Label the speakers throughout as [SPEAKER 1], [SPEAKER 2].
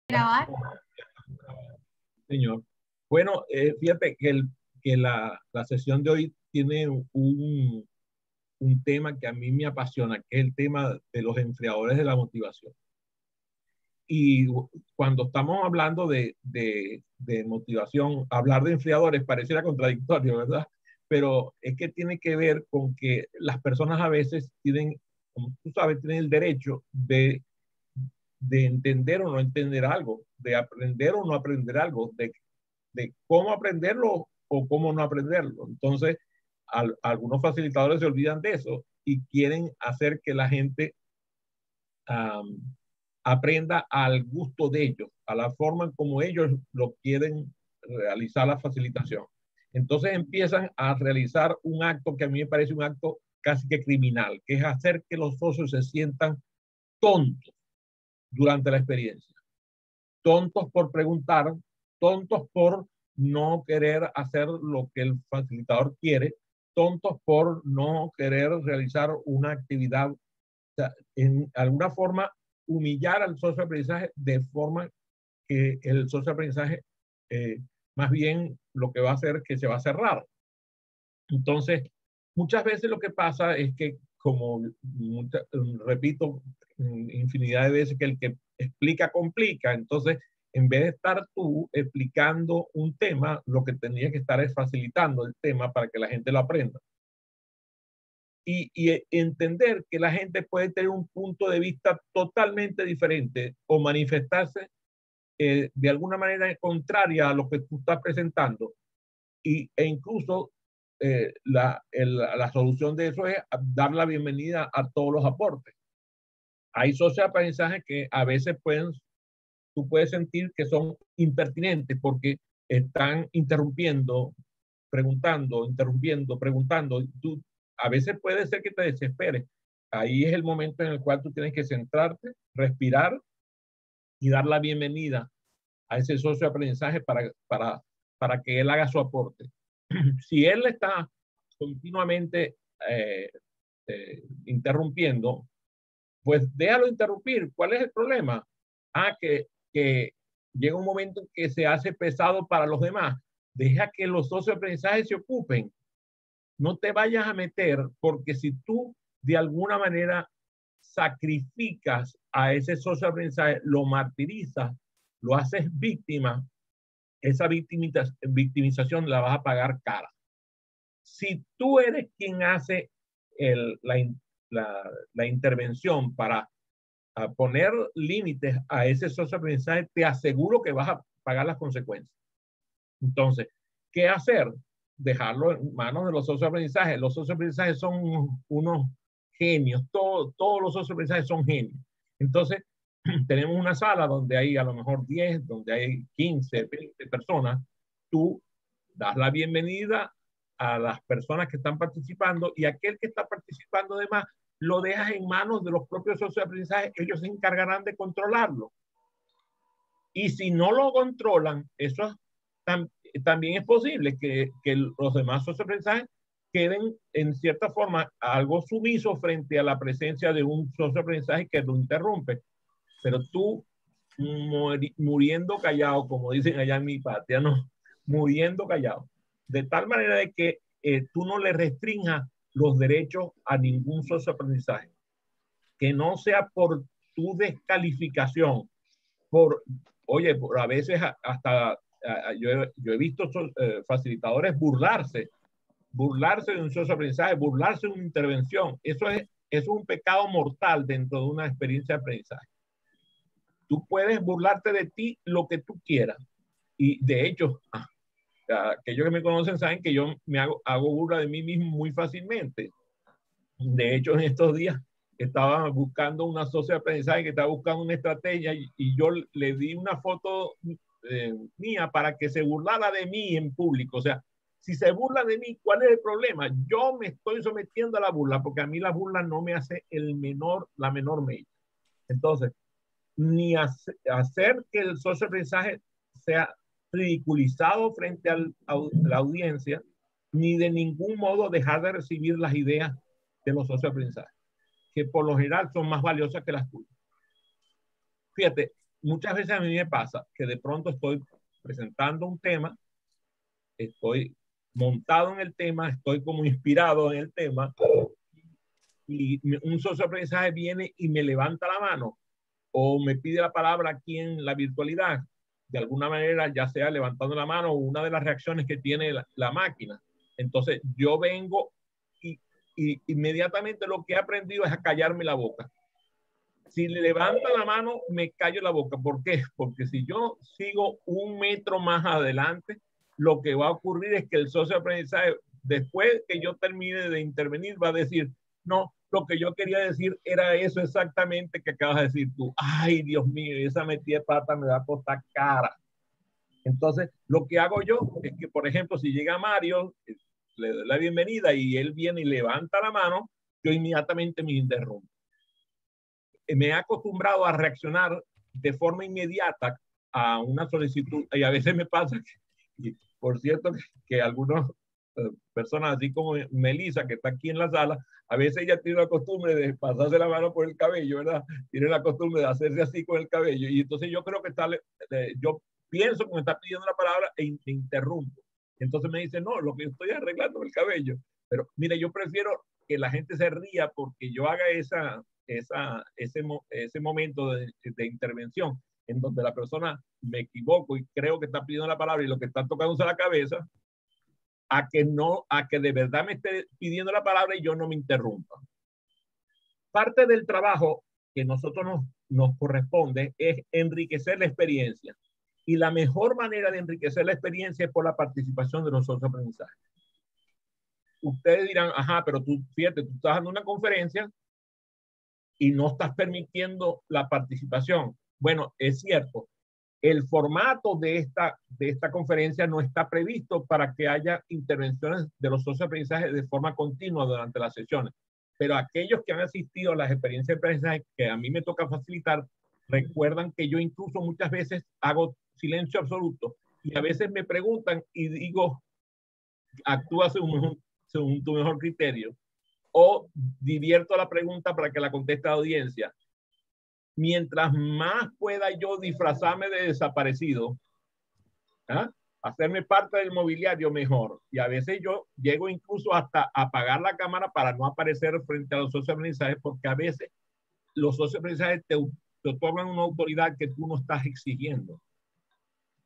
[SPEAKER 1] Grabar.
[SPEAKER 2] Señor. Bueno, fíjate que la sesión de hoy tiene un tema que a mí me apasiona, que es el tema de los enfriadores de la motivación. Y cuando estamos hablando de motivación, hablar de enfriadores pareciera contradictorio, ¿verdad? Pero es que tiene que ver con que las personas a veces tienen, como tú sabes, tienen el derecho de entender o no entender algo, de aprender o no aprender algo, de cómo aprenderlo o cómo no aprenderlo. Entonces, algunos facilitadores se olvidan de eso y quieren hacer que la gente um, aprenda al gusto de ellos, a la forma en como ellos lo quieren realizar la facilitación. Entonces empiezan a realizar un acto que a mí me parece un acto casi que criminal, que es hacer que los socios se sientan tontos durante la experiencia. Tontos por preguntar, tontos por no querer hacer lo que el facilitador quiere, tontos por no querer realizar una actividad, o sea, en alguna forma humillar al socio de aprendizaje de forma que el socio de aprendizaje más bien lo que va a hacer es que se va a cerrar. Entonces, muchas veces lo que pasa es que, como repito infinidad de veces, que el que explica complica. Entonces, en vez de estar tú explicando un tema, lo que tendría que estar es facilitando el tema para que la gente lo aprenda. Y entender que la gente puede tener un punto de vista totalmente diferente o manifestarse de alguna manera contraria a lo que tú estás presentando. E incluso la solución de eso es dar la bienvenida a todos los aportes. Hay socios de aprendizaje que a veces tú puedes sentir que son impertinentes porque están interrumpiendo, preguntando, interrumpiendo, preguntando. Tú, a veces puede ser que te desesperes. Ahí es el momento en el cual tú tienes que centrarte, respirar y dar la bienvenida a ese socio de aprendizaje para que él haga su aporte. Si él está continuamente interrumpiendo, pues déjalo interrumpir. ¿Cuál es el problema? Que llega un momento en que se hace pesado para los demás. Deja que los socios de aprendizaje se ocupen. No te vayas a meter, porque si tú de alguna manera sacrificas a ese socio de aprendizaje, lo martirizas, lo haces víctima, esa victimización la vas a pagar cara. Si tú eres quien hace la intervención para poner límites a ese socio de aprendizaje, te aseguro que vas a pagar las consecuencias. Entonces, ¿qué hacer? Dejarlo en manos de los socios de aprendizaje. Los socios de aprendizaje son unos genios, todos los socios de aprendizaje son genios. Entonces, tenemos una sala donde hay a lo mejor 10, donde hay 15, 20 personas. Tú das la bienvenida a las personas que están participando y aquel que está participando además lo dejas en manos de los propios socios de aprendizaje. Ellos se encargarán de controlarlo. Y si no lo controlan, eso también es posible que los demás socios de aprendizaje queden en cierta forma algo sumisos frente a la presencia de un socio de aprendizaje que lo interrumpe. Pero tú muriendo callado, como dicen allá en mi patria, ¿no? Muriendo callado. De tal manera de que tú no le restringas los derechos a ningún socio de aprendizaje. Que no sea por tu descalificación, oye, por a veces hasta yo he visto facilitadores burlarse de un socio de aprendizaje, burlarse de una intervención. Eso es un pecado mortal dentro de una experiencia de aprendizaje. Tú puedes burlarte de ti lo que tú quieras. Y de hecho, aquellos que me conocen saben que yo hago burla de mí mismo muy fácilmente. De hecho, en estos días estaba buscando una socia de aprendizaje que estaba buscando una estrategia y yo le di una foto mía para que se burlara de mí en público. O sea, si se burla de mí, ¿cuál es el problema? Yo me estoy sometiendo a la burla porque a mí la burla no me hace la menor mella. Entonces, ni hacer que el socio de aprendizaje sea ridiculizado frente a la audiencia, ni de ningún modo dejar de recibir las ideas de los socios de aprendizaje, que por lo general son más valiosas que las tuyas. Fíjate, muchas veces a mí me pasa que de pronto estoy presentando un tema, estoy montado en el tema, estoy como inspirado en el tema y un socio de aprendizaje viene y me levanta la mano o me pide la palabra aquí en la virtualidad, de alguna manera, ya sea levantando la mano o una de las reacciones que tiene la máquina. Entonces yo vengo y inmediatamente lo que he aprendido es a callarme la boca. Si le levanta la mano, me callo la boca. ¿Por qué? Porque si yo sigo un metro más adelante, lo que va a ocurrir es que el socio de aprendizaje, después que yo termine de intervenir, va a decir, no, lo que yo quería decir era eso exactamente que acabas de decir tú. Ay, Dios mío, esa metida de pata me va a costar cara. Entonces, lo que hago yo es que, por ejemplo, si llega Mario, le doy la bienvenida y él viene y levanta la mano, yo inmediatamente me interrumpo. Me he acostumbrado a reaccionar de forma inmediata a una solicitud y a veces me pasa que por cierto, que algunas personas, así como Melissa, que está aquí en la sala, a veces ella tiene la costumbre de pasarse la mano por el cabello, ¿verdad? Tiene la costumbre de hacerse así con el cabello y entonces yo creo que está, yo pienso que me está pidiendo la palabra e interrumpo. Entonces me dice, no, lo que estoy arreglando es el cabello. Pero mire, yo prefiero que la gente se ría porque yo haga ese momento de intervención en donde la persona me equivoco y creo que está pidiendo la palabra y lo que está tocándose la cabeza, a que de verdad me esté pidiendo la palabra y yo no me interrumpa. Parte del trabajo que nosotros nos corresponde es enriquecer la experiencia. Y la mejor manera de enriquecer la experiencia es por la participación de los socios de aprendizaje. Ustedes dirán, ajá, pero tú, fíjate, tú estás dando una conferencia y no estás permitiendo la participación. Bueno, es cierto, el formato de esta conferencia no está previsto para que haya intervenciones de los socios de aprendizaje de forma continua durante las sesiones. Pero aquellos que han asistido a las experiencias de aprendizaje que a mí me toca facilitar, recuerdan que yo incluso muchas veces hago silencio absoluto y a veces me preguntan y digo, actúa según tu mejor criterio o divierto la pregunta para que la conteste la audiencia. Mientras más pueda yo disfrazarme de desaparecido, ¿ah? Hacerme parte del mobiliario mejor. Y a veces yo llego incluso hasta apagar la cámara para no aparecer frente a los socios de aprendizaje, porque a veces los socios de aprendizaje te otorgan una autoridad que tú no estás exigiendo.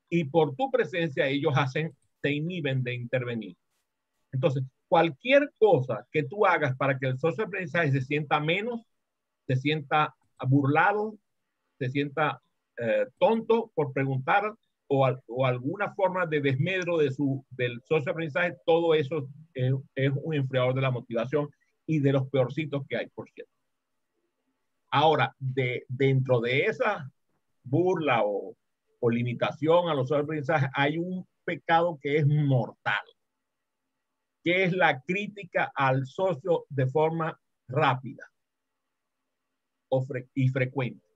[SPEAKER 2] Y por tu presencia ellos te inhiben de intervenir. Entonces, cualquier cosa que tú hagas para que el socio de aprendizaje se sienta menos, se sienta burlado, se sienta tonto por preguntar o alguna forma de desmedro del socio de aprendizaje, todo eso es un enfriador de la motivación y de los peorcitos que hay, por cierto. Ahora, dentro de esa burla o limitación a los socios de aprendizaje, hay un pecado que es mortal, que es la crítica al socio de forma rápida y frecuente.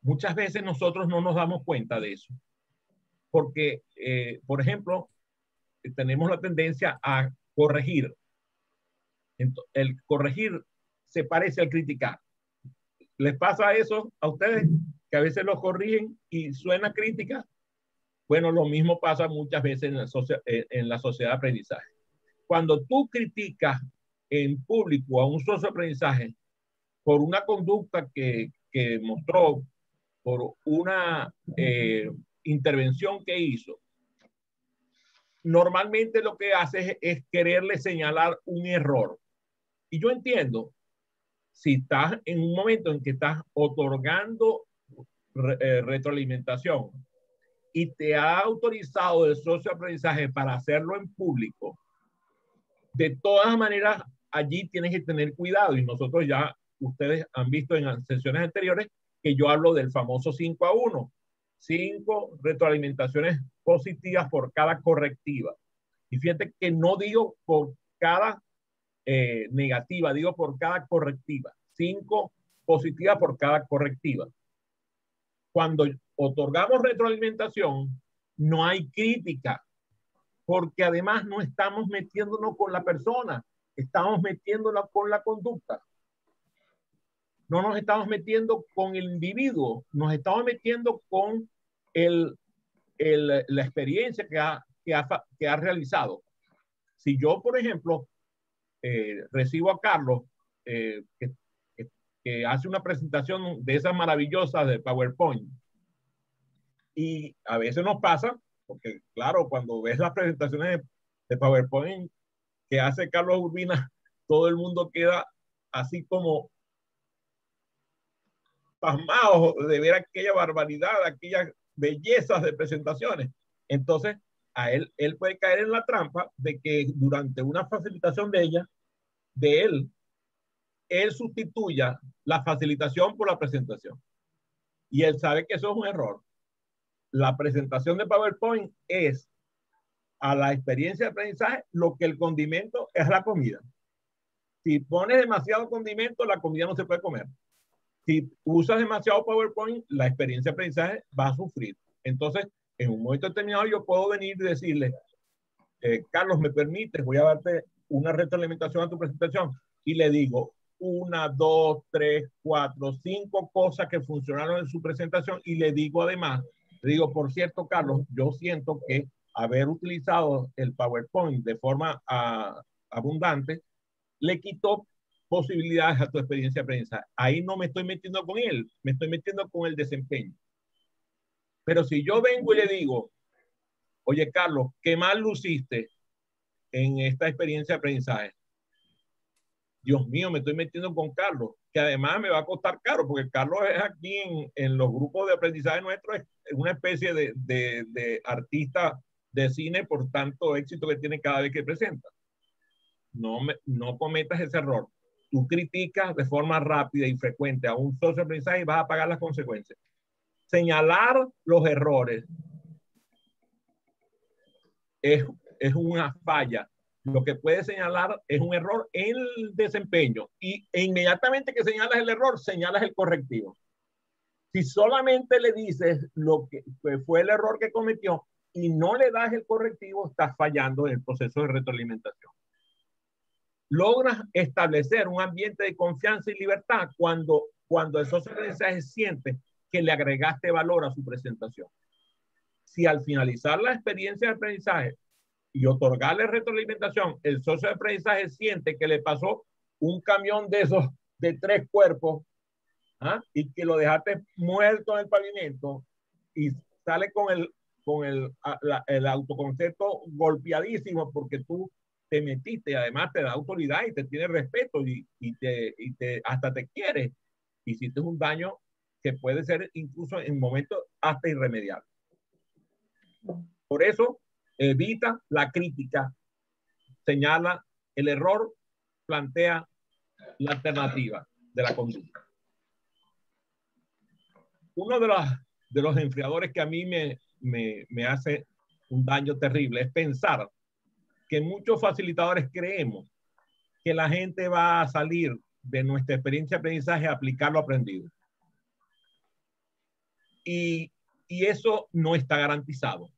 [SPEAKER 2] Muchas veces nosotros no nos damos cuenta de eso, porque, por ejemplo, tenemos la tendencia a corregir. Entonces, el corregir se parece al criticar. ¿Les pasa eso a ustedes? Que a veces los corrigen y suena crítica. Bueno, lo mismo pasa muchas veces en la sociedad de aprendizaje. Cuando tú criticas en público a un socio de aprendizaje por una conducta que mostró, por una intervención que hizo, normalmente lo que hace es quererle señalar un error. Y yo entiendo, si estás en un momento en que estás otorgando retroalimentación y te ha autorizado el socio de aprendizaje para hacerlo en público, de todas maneras, allí tienes que tener cuidado. Y nosotros ya, ustedes han visto en sesiones anteriores que yo hablo del famoso 5-1. 5 retroalimentaciones positivas por cada correctiva. Y fíjate que no digo por cada negativa, digo por cada correctiva. 5 positivas por cada correctiva. Cuando otorgamos retroalimentación, no hay crítica, porque además no estamos metiéndonos con la persona, estamos metiéndola con la conducta. no nos estamos metiendo con el individuo, nos estamos metiendo con la experiencia que ha realizado. Si yo, por ejemplo, recibo a Carlos, que hace una presentación de esas maravillosas de PowerPoint, y a veces nos pasa, porque claro, cuando ves las presentaciones de PowerPoint que hace Carlos Urbina, todo el mundo queda así como pasmado de ver aquella barbaridad, aquellas bellezas de presentaciones. Entonces, él puede caer en la trampa de que durante una facilitación de él sustituya la facilitación por la presentación. Y él sabe que eso es un error. La presentación de PowerPoint es a la experiencia de aprendizaje lo que el condimento es la comida. Si pones demasiado condimento, la comida no se puede comer. Si usas demasiado PowerPoint, la experiencia de aprendizaje va a sufrir. Entonces, en un momento determinado, yo puedo venir y decirle, Carlos, ¿me permites? Voy a darte una retroalimentación a tu presentación. Y le digo, 1, 2, 3, 4, 5 cosas que funcionaron en su presentación. Y le digo además, le digo, por cierto, Carlos, yo siento que haber utilizado el PowerPoint de forma abundante le quitó posibilidades a tu experiencia de aprendizaje. Ahí no me estoy metiendo con él, me estoy metiendo con el desempeño. Pero si yo vengo y le digo, oye, Carlos, ¿qué mal luciste en esta experiencia de aprendizaje? Dios mío, me estoy metiendo con Carlos, que además me va a costar caro, porque Carlos es aquí en los grupos de aprendizaje nuestros, es una especie de artista de cine por tanto éxito que tiene cada vez que presenta. No cometas ese error. Tú criticas de forma rápida y frecuente a un socio de aprendizaje y vas a pagar las consecuencias. Señalar los errores es una falla. Lo que puede señalar es un error en el desempeño e inmediatamente que señalas el error, señalas el correctivo. Si solamente le dices lo que fue el error que cometió y no le das el correctivo, estás fallando en el proceso de retroalimentación. Logras establecer un ambiente de confianza y libertad cuando el socio de aprendizaje siente que le agregaste valor a su presentación. Si al finalizar la experiencia de aprendizaje y otorgarle retroalimentación, el socio de aprendizaje siente que le pasó un camión de esos de 3 cuerpos, y que lo dejaste muerto en el pavimento y sale con el autoconcepto golpeadísimo porque tú te metiste, además te da autoridad y te tiene respeto hasta te quiere. Hiciste un daño que puede ser incluso en momentos hasta irremediable. Por eso, evita la crítica, señala el error, plantea la alternativa de la conducta. Uno de los enfriadores que a mí me hace un daño terrible es pensar que muchos facilitadores creemos que la gente va a salir de nuestra experiencia de aprendizaje a aplicar lo aprendido. Y eso no está garantizado.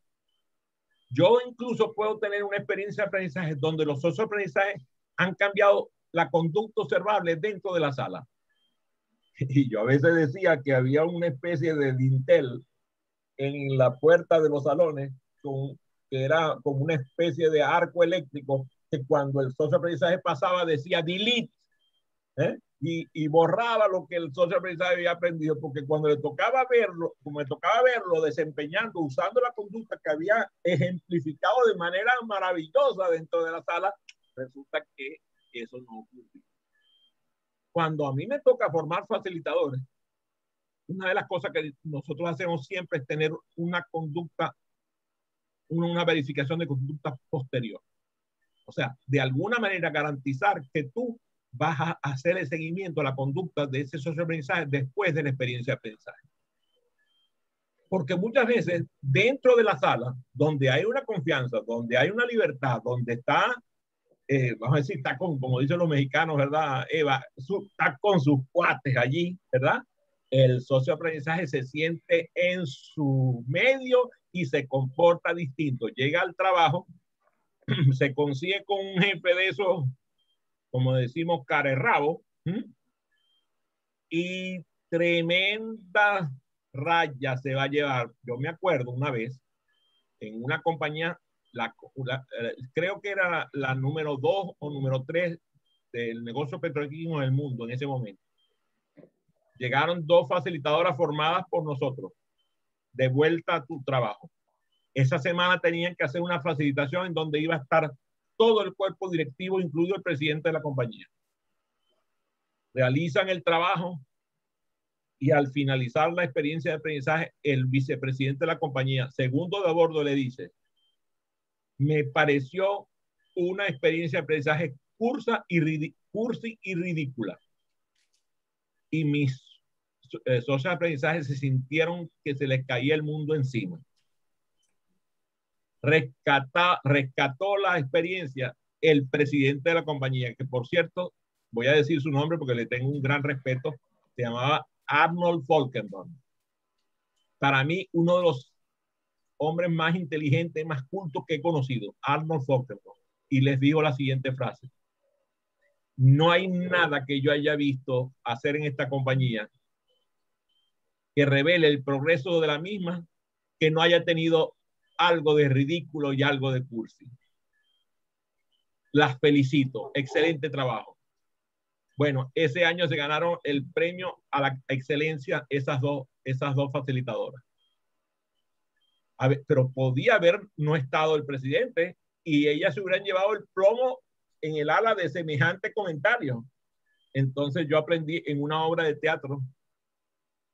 [SPEAKER 2] Yo incluso puedo tener una experiencia de aprendizaje donde los socios de aprendizaje han cambiado la conducta observable dentro de la sala. Y yo a veces decía que había una especie de dintel en la puerta de los salones que era como una especie de arco eléctrico que cuando el socio de aprendizaje pasaba decía delete, y borraba lo que el socio de aprendizaje había aprendido, porque cuando le tocaba verlo, como le tocaba verlo desempeñando, usando la conducta que había ejemplificado de manera maravillosa dentro de la sala, resulta que eso no ocurrió. Cuando a mí me toca formar facilitadores, una de las cosas que nosotros hacemos siempre es tener una conducta, una verificación de conducta posterior. O sea, de alguna manera garantizar que tú vas a hacer el seguimiento a la conducta de ese socio de aprendizaje después de la experiencia de aprendizaje. Porque muchas veces dentro de la sala, donde hay una confianza, donde hay una libertad, donde está, vamos a decir, está con, como dicen los mexicanos, ¿verdad, Eva? Está con sus cuates allí, ¿verdad? El socio de aprendizaje se siente en su medio y se comporta distinto. Llega al trabajo, se consigue con un jefe de esos, como decimos, carerrabo, y tremenda raya se va a llevar. Yo me acuerdo una vez en una compañía, creo que era la número 2 o número 3 del negocio petroquímico en el mundo en ese momento. Llegaron 2 facilitadoras formadas por nosotros, de vuelta a tu trabajo. Esa semana tenían que hacer una facilitación en donde iba a estar todo el cuerpo directivo, incluido el presidente de la compañía. Realizan el trabajo y al finalizar la experiencia de aprendizaje, el vicepresidente de la compañía, segundo de a bordo, le dice: me pareció una experiencia de aprendizaje cursi y ridícula. Y mis socios de aprendizaje se sintieron que se les caía el mundo encima. Rescató la experiencia el presidente de la compañía, que por cierto, voy a decir su nombre porque le tengo un gran respeto, se llamaba Arnold Falkenborg. Para mí, uno de los hombres más inteligentes, más cultos que he conocido, Arnold Falkenborg. Y les digo la siguiente frase: no hay nada que yo haya visto hacer en esta compañía que revele el progreso de la misma que no haya tenido algo de ridículo y algo de cursi. Las felicito, excelente trabajo. Bueno, ese año se ganaron el premio a la excelencia esas dos facilitadoras. A ver, pero podía haber no estado el presidente y ellas se hubieran llevado el plomo en el ala de semejante comentario. Entonces yo aprendí en una obra de teatro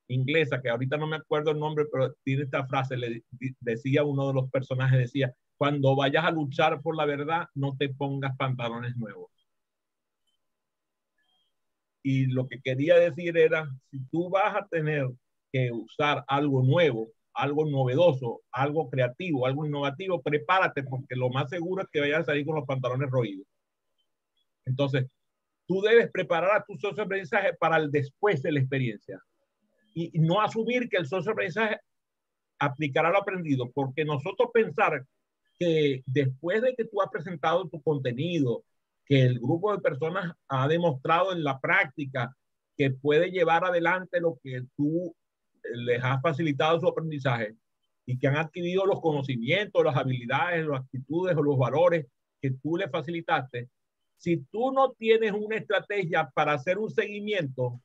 [SPEAKER 2] inglesa, que ahorita no me acuerdo el nombre, pero tiene esta frase, decía uno de los personajes, decía: cuando vayas a luchar por la verdad, no te pongas pantalones nuevos. Y lo que quería decir era, si tú vas a tener que usar algo nuevo, algo novedoso, algo creativo, algo innovativo, prepárate, porque lo más seguro es que vayas a salir con los pantalones roídos. Entonces, tú debes preparar a tu socio de aprendizaje para el después de la experiencia. Y no asumir que el socio de aprendizaje aplicará lo aprendido, porque nosotros pensar que después de que tú has presentado tu contenido, que el grupo de personas ha demostrado en la práctica que puede llevar adelante lo que tú les has facilitado su aprendizaje y que han adquirido los conocimientos, las habilidades, las actitudes o los valores que tú les facilitaste, si tú no tienes una estrategia para hacer un seguimiento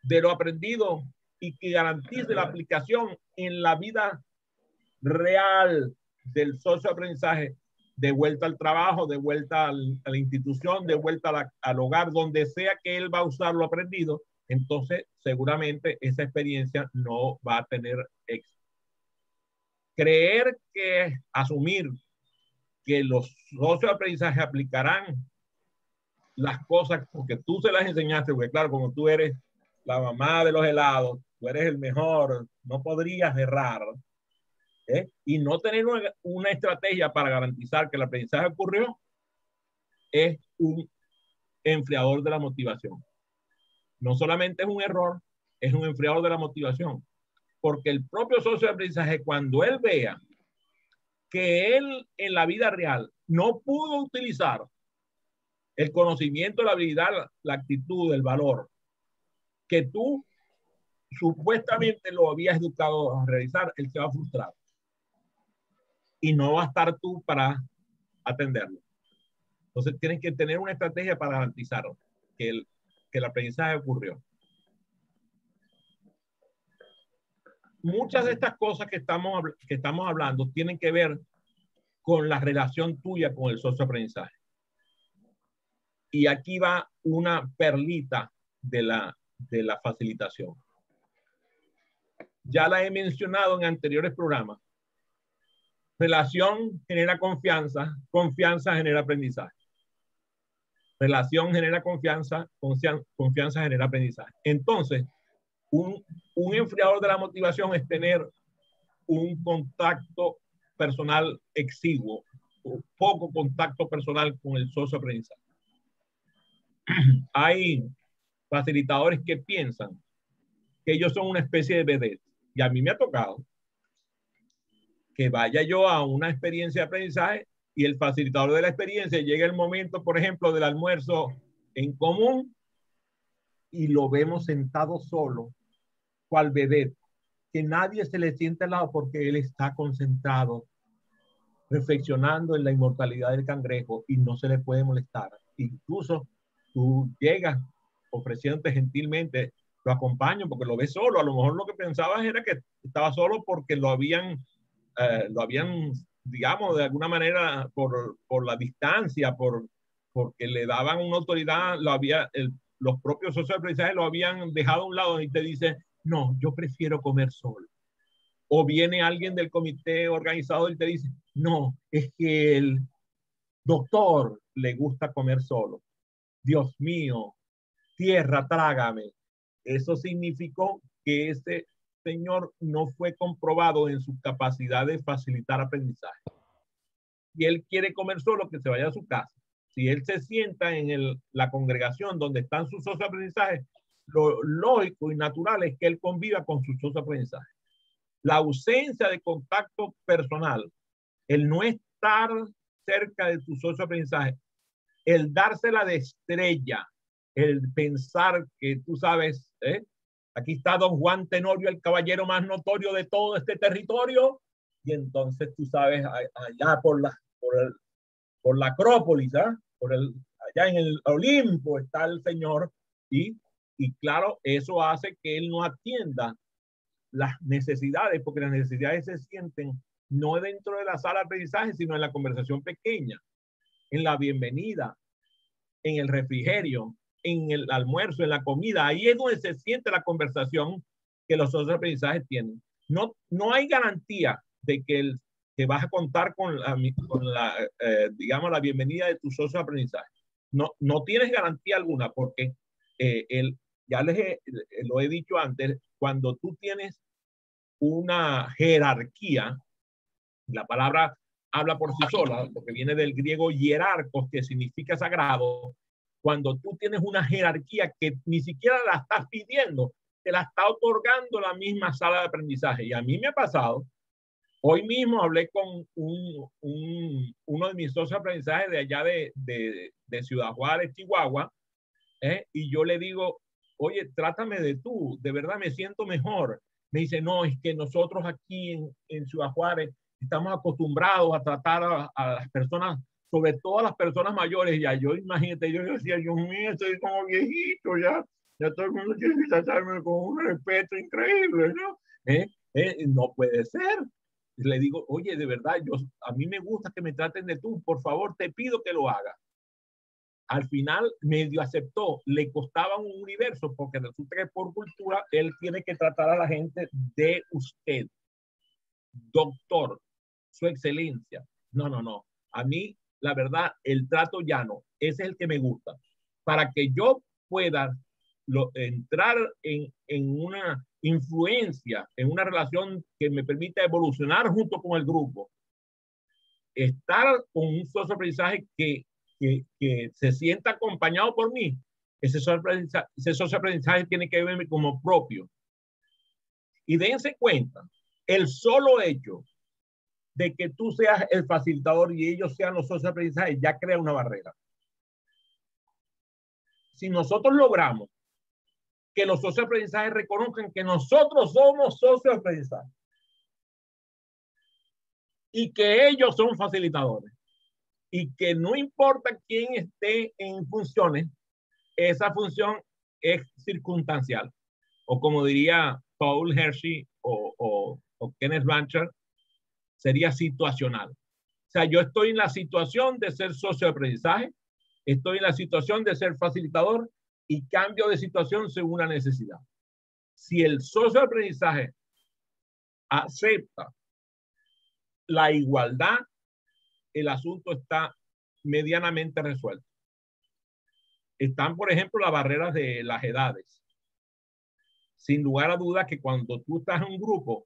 [SPEAKER 2] de lo aprendido y que garantice la aplicación en la vida real del socio de aprendizaje, de vuelta al trabajo, de vuelta a la institución, de vuelta al hogar, donde sea que él va a usar lo aprendido, entonces seguramente esa experiencia no va a tener éxito. Asumir que los socios de aprendizaje aplicarán las cosas porque tú se las enseñaste, porque claro, como tú eres la mamá de los helados, tú eres el mejor, no podrías errar. Y no tener una estrategia para garantizar que el aprendizaje ocurrió es un enfriador de la motivación. No solamente es un error, es un enfriador de la motivación, porque el propio socio de aprendizaje, cuando él vea que él en la vida real no pudo utilizar el conocimiento, la habilidad, la actitud, el valor que tú supuestamente lo habías educado a realizar, él se va a frustrar y no va a estar tú para atenderlo. Entonces tienes que tener una estrategia para garantizar que el aprendizaje ocurrió. Muchas de estas cosas que estamos hablando tienen que ver con la relación tuya con el socio de aprendizaje. Y aquí va una perlita de la facilitación. Ya la he mencionado en anteriores programas. Relación genera confianza, confianza genera aprendizaje. Relación genera confianza, confianza genera aprendizaje. Entonces, un enfriador de la motivación es tener un contacto personal exiguo, poco contacto personal con el socio de aprendizaje. Hay facilitadores que piensan que ellos son una especie de vedette, y a mí me ha tocado que vaya yo a una experiencia de aprendizaje y el facilitador de la experiencia llega el momento, por ejemplo, del almuerzo en común y lo vemos sentado solo, cual bebé, que nadie se le siente al lado porque él está concentrado, reflexionando en la inmortalidad del cangrejo y no se le puede molestar. Incluso tú llegas ofreciéndote gentilmente, lo acompaño porque lo ves solo. A lo mejor lo que pensabas era que estaba solo porque lo habían, digamos, de alguna manera, por la distancia, porque le daban una autoridad, los propios socios de aprendizaje lo habían dejado a un lado y te dice, no, yo prefiero comer solo. O viene alguien del comité organizador y te dice, no, es que el doctor le gusta comer solo. Dios mío, tierra, trágame. Eso significó que ese señor no fue comprobado en su capacidad de facilitar aprendizaje. Si él quiere comer solo, que se vaya a su casa. Si él se sienta en la congregación donde están sus socios de aprendizaje, lo lógico y natural es que él conviva con sus socios de aprendizaje. La ausencia de contacto personal, el no estar cerca de tu socio de aprendizaje, el dársela de estrella, el pensar que tú sabes, aquí está don Juan Tenorio, el caballero más notorio de todo este territorio, y entonces tú sabes, allá por la Acrópolis, allá en el Olimpo está el Señor, y claro, eso hace que él no atienda las necesidades, porque las necesidades se sienten no dentro de la sala de aprendizaje, sino en la conversación pequeña, en la bienvenida, en el refrigerio, en el almuerzo, en la comida. Ahí es donde se siente la conversación que los socios de aprendizaje tienen. No hay garantía de que vas a contar con digamos, la bienvenida de tus socios de aprendizaje. No tienes garantía alguna porque ya lo he dicho antes, cuando tú tienes una jerarquía, la palabra habla por sí sola, porque viene del griego hierarcos, que significa sagrado. Cuando tú tienes una jerarquía que ni siquiera la estás pidiendo, te la está otorgando la misma sala de aprendizaje. Y a mí me ha pasado, hoy mismo hablé con uno de mis socios de aprendizaje de allá de Ciudad Juárez, Chihuahua, y yo le digo, oye, trátame de tú, de verdad me siento mejor. Me dice, no, es que nosotros aquí en Ciudad Juárez estamos acostumbrados a tratar a las personas, sobre todo a las personas mayores. Ya yo, imagínate, yo decía, Dios mío, estoy como viejito, ya todo el mundo tiene que tratarme con un respeto increíble, ¿no? No puede ser. Le digo, oye, de verdad, a mí me gusta que me traten de tú, por favor, te pido que lo hagas. Al final medio aceptó, le costaba un universo porque resulta que por cultura él tiene que tratar a la gente de usted, doctor, su excelencia. No. A mí, la verdad, el trato llano, ese es el que me gusta. Para que yo pueda entrar en una influencia, en una relación que me permita evolucionar junto con el grupo, estar con un socio de aprendizaje que se sienta acompañado por mí, ese socio de aprendizaje tiene que verme como propio. Y dense cuenta, el solo hecho de que tú seas el facilitador y ellos sean los socios de aprendizaje ya crea una barrera. Si nosotros logramos que los socios de aprendizaje reconozcan que nosotros somos socios de aprendizaje y que ellos son facilitadores, y que no importa quién esté en funciones, esa función es circunstancial. O como diría Paul Hershey o Kenneth Blanchard, sería situacional. O sea, yo estoy en la situación de ser socio de aprendizaje, estoy en la situación de ser facilitador y cambio de situación según la necesidad. Si el socio de aprendizaje acepta la igualdad, el asunto está medianamente resuelto. Están, por ejemplo, las barreras de las edades. Sin lugar a dudas que cuando tú estás en un grupo,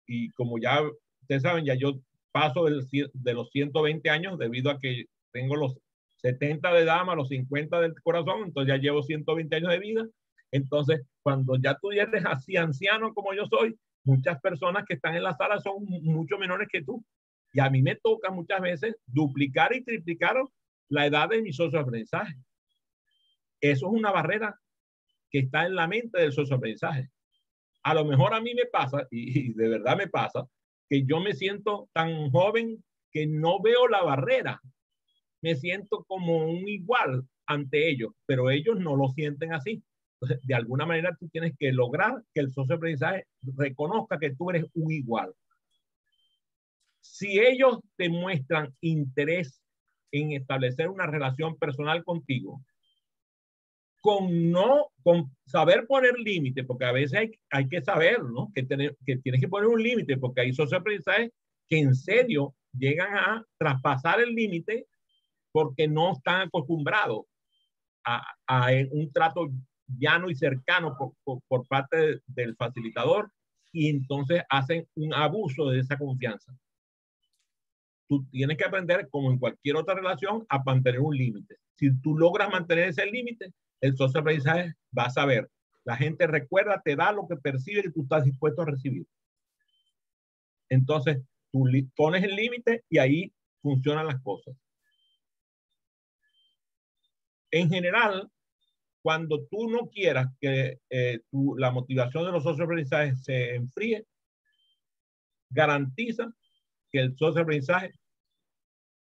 [SPEAKER 2] y como ya ustedes saben, ya yo paso de los 120 años debido a que tengo los 70 de edad más los 50 del corazón, entonces ya llevo 120 años de vida. Entonces, cuando ya tú eres así anciano como yo soy, muchas personas que están en la sala son mucho menores que tú. Y a mí me toca muchas veces duplicar y triplicar la edad de mis socios de aprendizaje. Eso es una barrera que está en la mente del socioaprendizaje. A lo mejor a mí me pasa, y de verdad me pasa, que yo me siento tan joven que no veo la barrera. Me siento como un igual ante ellos, pero ellos no lo sienten así. Entonces, de alguna manera tú tienes que lograr que el socioaprendizaje reconozca que tú eres un igual. Si ellos te muestran interés en establecer una relación personal contigo, con saber poner límites, porque a veces hay que saber, ¿no? Que tienes que poner un límite, porque hay socioaprendizajes que en serio llegan a traspasar el límite porque no están acostumbrados a un trato llano y cercano por parte del facilitador, y entonces hacen un abuso de esa confianza. Tú tienes que aprender, como en cualquier otra relación, a mantener un límite. Si tú logras mantener ese límite, el socioaprendizaje va a saber. La gente recuerda, te da lo que percibe que tú estás dispuesto a recibir. Entonces, tú pones el límite y ahí funcionan las cosas. En general, cuando tú no quieras que la motivación de los socioaprendizajes se enfríe, garantiza que el socioaprendizaje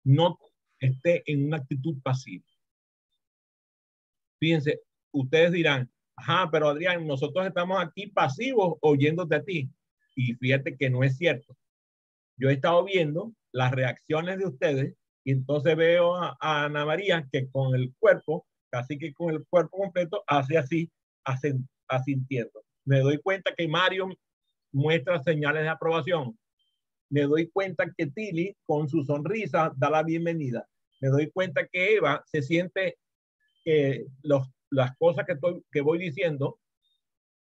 [SPEAKER 2] no esté en una actitud pasiva. Fíjense, ustedes dirán, ajá, pero Adrián, nosotros estamos aquí pasivos oyéndote a ti. Y fíjate que no es cierto. Yo he estado viendo las reacciones de ustedes y entonces veo a Ana María que con el cuerpo, casi que con el cuerpo completo, hace así, asintiendo. Me doy cuenta que Mario muestra señales de aprobación. Me doy cuenta que Tilly, con su sonrisa, da la bienvenida. Me doy cuenta que Eva se siente que las cosas que voy diciendo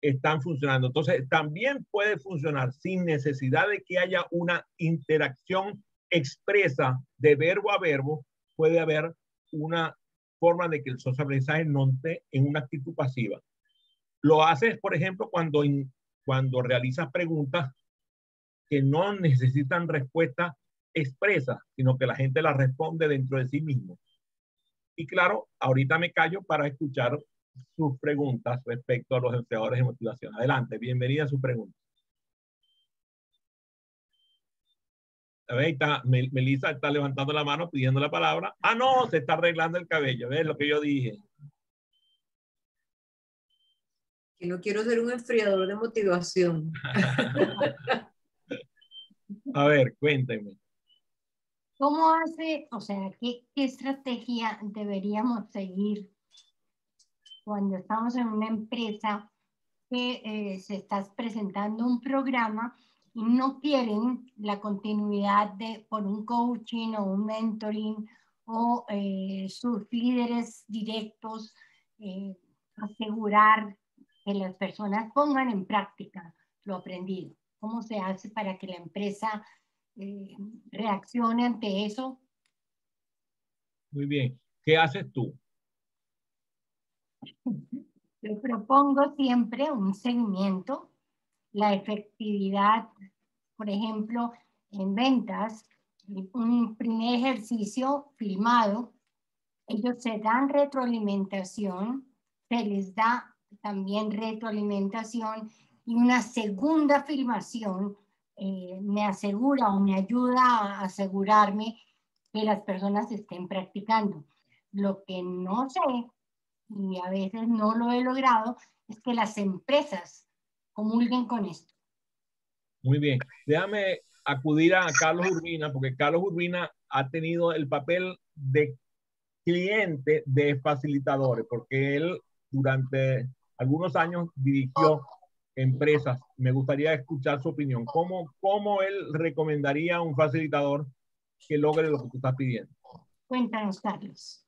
[SPEAKER 2] están funcionando. Entonces, también puede funcionar sin necesidad de que haya una interacción expresa de verbo a verbo. Puede haber una forma de que el socioaprendizaje no esté en una actitud pasiva. Lo haces, por ejemplo, cuando realizas preguntas que no necesitan respuesta expresa, sino que la gente las responde dentro de sí mismo. Y claro, ahorita me callo para escuchar sus preguntas respecto a los enfriadores de motivación. Adelante, bienvenida a su pregunta. A ver, Melissa está levantando la mano pidiendo la palabra. Ah, no, se está arreglando el cabello. ¿Ves lo que yo dije?
[SPEAKER 1] Que no quiero ser un enfriador de motivación.
[SPEAKER 2] A ver, cuéntenme.
[SPEAKER 3] ¿Cómo hace, o sea, qué estrategia deberíamos seguir cuando estamos en una empresa que se está presentando un programa y no quieren la continuidad por un coaching o un mentoring o sus líderes directos asegurar que las personas pongan en práctica lo aprendido? ¿Cómo se hace para que la empresa reaccione ante eso?
[SPEAKER 2] Muy bien. ¿Qué haces tú?
[SPEAKER 3] Yo propongo siempre un seguimiento, la efectividad, por ejemplo, en ventas, un primer ejercicio filmado, ellos se dan retroalimentación, se les da también retroalimentación y una segunda filmación me asegura o me ayuda a asegurarme que las personas estén practicando. Lo que no sé, y a veces no lo he logrado, es que las empresas comulguen con esto.
[SPEAKER 2] Muy bien. Déjame acudir a Carlos Urbina, porque Carlos Urbina ha tenido el papel de cliente de facilitadores, porque él durante algunos años dirigió empresas. Me gustaría escuchar su opinión. ¿Cómo él recomendaría a un facilitador que logre lo que tú estás pidiendo?
[SPEAKER 3] Cuéntanos, Carlos.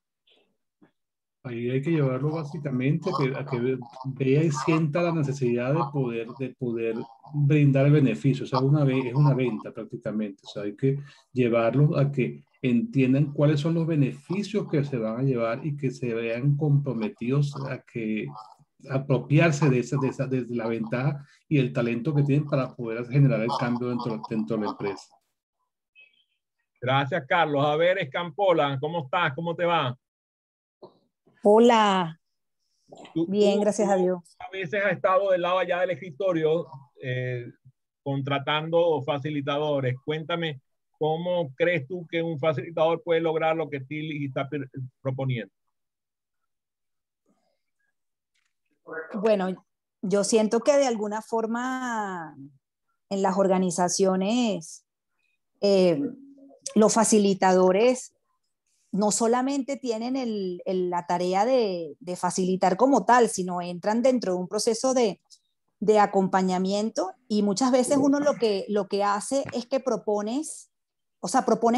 [SPEAKER 4] Ahí hay que llevarlo básicamente a que vea y sienta la necesidad de poder brindar el beneficio. O sea, es una venta prácticamente. O sea, hay que llevarlos a que entiendan cuáles son los beneficios que se van a llevar y que se vean comprometidos a que apropiarse de la ventaja y el talento que tienen para poder generar el cambio dentro de la empresa.
[SPEAKER 2] Gracias, Carlos. A ver, Escampola, ¿cómo estás? ¿Cómo te va?
[SPEAKER 5] Hola, Bien, gracias a Dios.
[SPEAKER 2] A veces has estado del lado allá del escritorio contratando facilitadores. Cuéntame, ¿cómo crees tú que un facilitador puede lograr lo que Tilly está proponiendo?
[SPEAKER 5] Bueno, yo siento que de alguna forma en las organizaciones los facilitadores no solamente tienen la tarea de facilitar como tal, sino entran dentro de un proceso de acompañamiento, y muchas veces uno lo que hace es que propones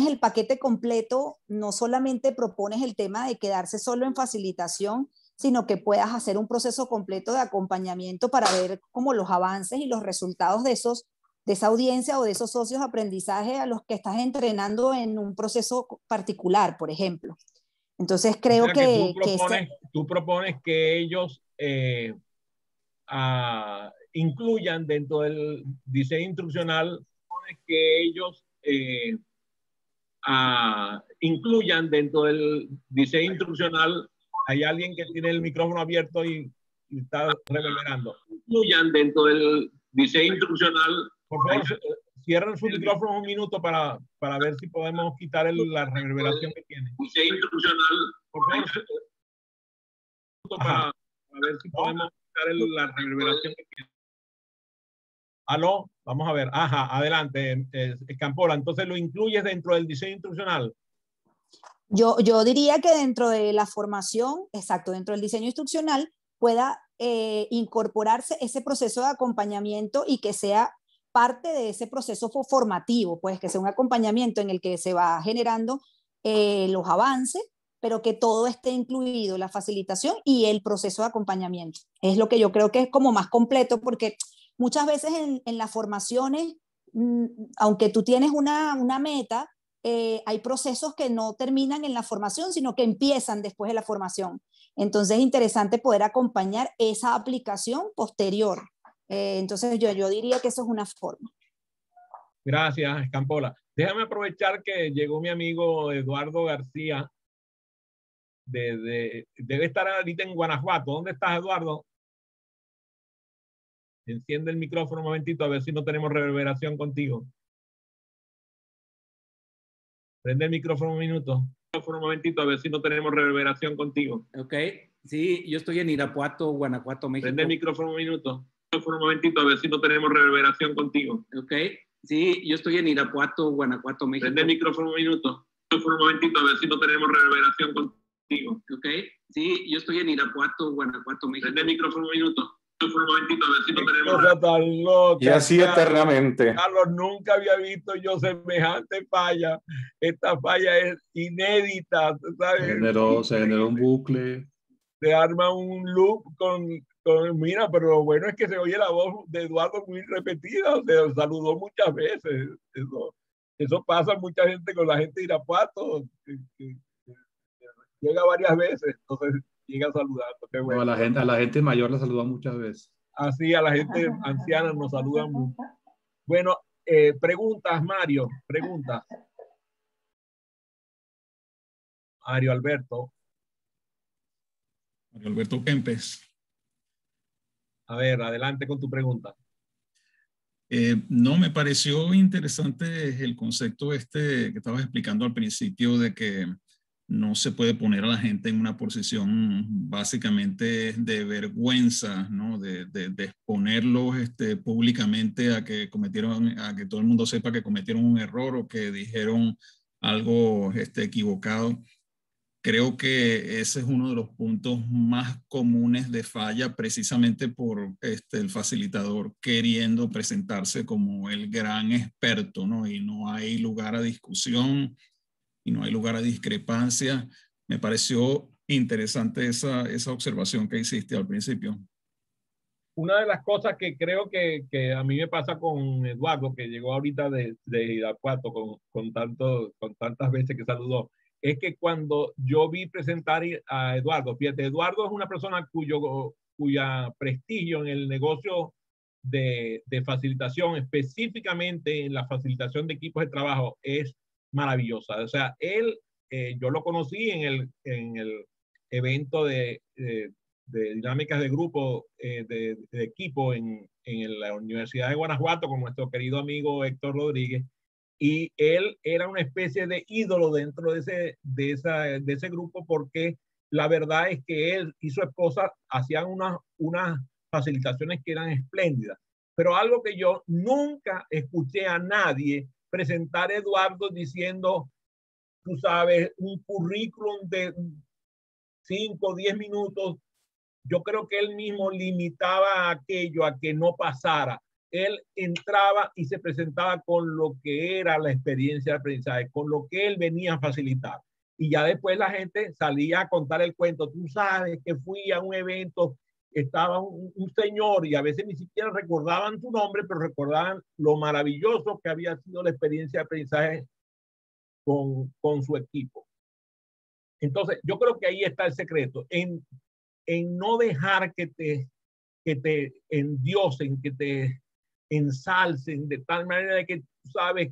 [SPEAKER 5] el paquete completo, no solamente propones el tema de quedarse solo en facilitación, sino que puedas hacer un proceso completo de acompañamiento para ver como los avances y los resultados de esa audiencia o de esos socios de aprendizaje a los que estás entrenando en un proceso particular, por ejemplo. Entonces creo que
[SPEAKER 2] tú propones que ellos incluyan dentro del diseño instruccional, hay alguien que tiene el micrófono abierto y está reverberando. Incluyan dentro del diseño instruccional. Por favor, cierren su micrófono un minuto para ver si podemos quitar la reverberación que tiene. Diseño instruccional. Por favor, para ver si podemos quitar la reverberación que tiene. Aló, vamos a ver. Ajá, adelante, Escampola. Entonces lo incluyes dentro del diseño instruccional.
[SPEAKER 5] Yo diría que dentro de la formación, exacto, dentro del diseño instruccional, pueda incorporarse ese proceso de acompañamiento y que sea parte de ese proceso formativo, pues que sea un acompañamiento en el que se va generando los avances, pero que todo esté incluido, la facilitación y el proceso de acompañamiento. Es lo que yo creo que es como más completo, porque muchas veces en las formaciones, aunque tú tienes una meta, hay procesos que no terminan en la formación, sino que empiezan después de la formación. Entonces es interesante poder acompañar esa aplicación posterior. Entonces yo diría que eso es una forma.
[SPEAKER 2] Gracias, Escampola. Déjame aprovechar que llegó mi amigo Eduardo García. Debe estar ahorita en Guanajuato. ¿Dónde estás, Eduardo? Enciende el micrófono un momentito a ver si no tenemos reverberación contigo. Prende el micrófono un minuto. Un momentito a ver si no tenemos reverberación contigo.
[SPEAKER 6] Ok. Sí, yo estoy en Irapuato, Guanajuato, México.
[SPEAKER 2] Prende el micrófono un minuto. Un momentito a ver si no tenemos reverberación contigo.
[SPEAKER 6] Ok. Sí, yo estoy en Irapuato, Guanajuato, México.
[SPEAKER 2] Prende el micrófono un minuto. Un momentito a ver si no tenemos reverberación contigo.
[SPEAKER 6] Ok. Sí, yo estoy en Irapuato, Guanajuato, México.
[SPEAKER 2] Prende el micrófono un minuto. Un momentito a ver si no tenemos. Cosa tan loca,
[SPEAKER 7] y así
[SPEAKER 2] Carlos,
[SPEAKER 7] eternamente.
[SPEAKER 2] Carlos, nunca había visto yo semejante falla. Esta falla es inédita, ¿sabes?
[SPEAKER 4] Se generó un bucle.
[SPEAKER 2] Se arma un loop con mira, pero lo bueno es que se oye la voz de Eduardo muy repetida, o sea, saludó muchas veces. Eso pasa mucha gente con la gente de Irapuato, que llega varias veces, entonces llega saludando. Qué bueno.
[SPEAKER 4] No, a la gente mayor la saluda muchas veces.
[SPEAKER 2] Así, a la gente anciana nos saludan mucho. Bueno, preguntas, Mario, preguntas. Mario Alberto
[SPEAKER 8] Kempes.
[SPEAKER 2] A ver, adelante con tu pregunta.
[SPEAKER 8] No, me pareció interesante el concepto que estabas explicando al principio de que no se puede poner a la gente en una posición básicamente de vergüenza, ¿no? De exponerlos públicamente a que todo el mundo sepa que cometieron un error o que dijeron algo equivocado. Creo que ese es uno de los puntos más comunes de falla, precisamente por el facilitador queriendo presentarse como el gran experto, ¿no? Y no hay lugar a discusión y no hay lugar a discrepancia. Me pareció interesante esa observación que hiciste al principio.
[SPEAKER 2] Una de las cosas que creo que a mí me pasa con Eduardo, que llegó ahorita de Irapuato con tantas veces que saludó, es que cuando yo vi presentar a Eduardo, fíjate, Eduardo es una persona cuya prestigio en el negocio de facilitación, específicamente en la facilitación de equipos de trabajo, es maravillosa. O sea, él, yo lo conocí en el evento de dinámicas de grupo, de equipo en la Universidad de Guanajuato con nuestro querido amigo Héctor Rodríguez, y él era una especie de ídolo dentro de ese grupo, porque la verdad es que él y su esposa hacían unas facilitaciones que eran espléndidas. Pero algo que yo nunca escuché a nadie presentar a Eduardo diciendo, tú sabes, un currículum de 5 o 10 minutos. Yo creo que él mismo limitaba aquello a que no pasara. Él entraba y se presentaba con lo que era la experiencia de aprendizaje, con lo que él venía a facilitar. Y ya después la gente salía a contar el cuento. Tú sabes que fui a un evento, estaba un señor, y a veces ni siquiera recordaban su nombre, pero recordaban lo maravilloso que había sido la experiencia de aprendizaje con su equipo. Entonces, yo creo que ahí está el secreto, en no dejar que te endiosen, que te ensalcen de tal manera de que tú sabes,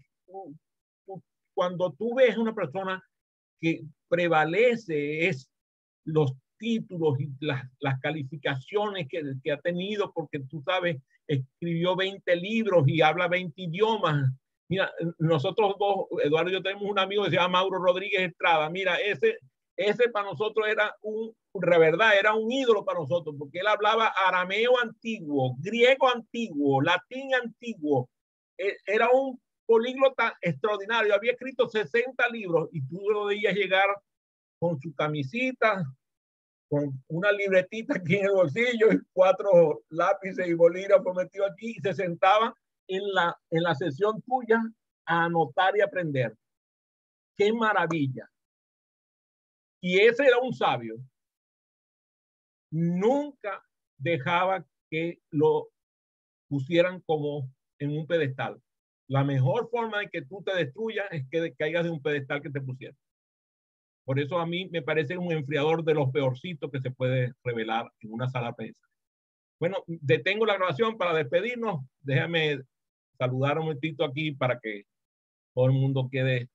[SPEAKER 2] cuando tú ves una persona que prevalece es los títulos y las calificaciones que ha tenido, porque tú sabes, escribió 20 libros y habla 20 idiomas. Mira, nosotros dos, Eduardo y yo, tenemos un amigo que se llama Mauro Rodríguez Estrada. Mira, ese para nosotros era era un ídolo para nosotros, porque él hablaba arameo antiguo, griego antiguo, latín antiguo. Era un políglota extraordinario. Había escrito 60 libros y tú lo veías llegar con su camisita, con una libretita aquí en el bolsillo y 4 lápices y bolígrafos metidos aquí, y se sentaba en la sesión tuya a anotar y aprender. ¡Qué maravilla! Y ese era un sabio. Nunca dejaba que lo pusieran como en un pedestal. La mejor forma de que tú te destruyas es que caigas de un pedestal que te pusieron. Por eso a mí me parece un enfriador de los peorcitos que se puede revelar en una sala de prensa. Bueno, detengo la grabación para despedirnos. Déjame saludar un momentito aquí para que todo el mundo quede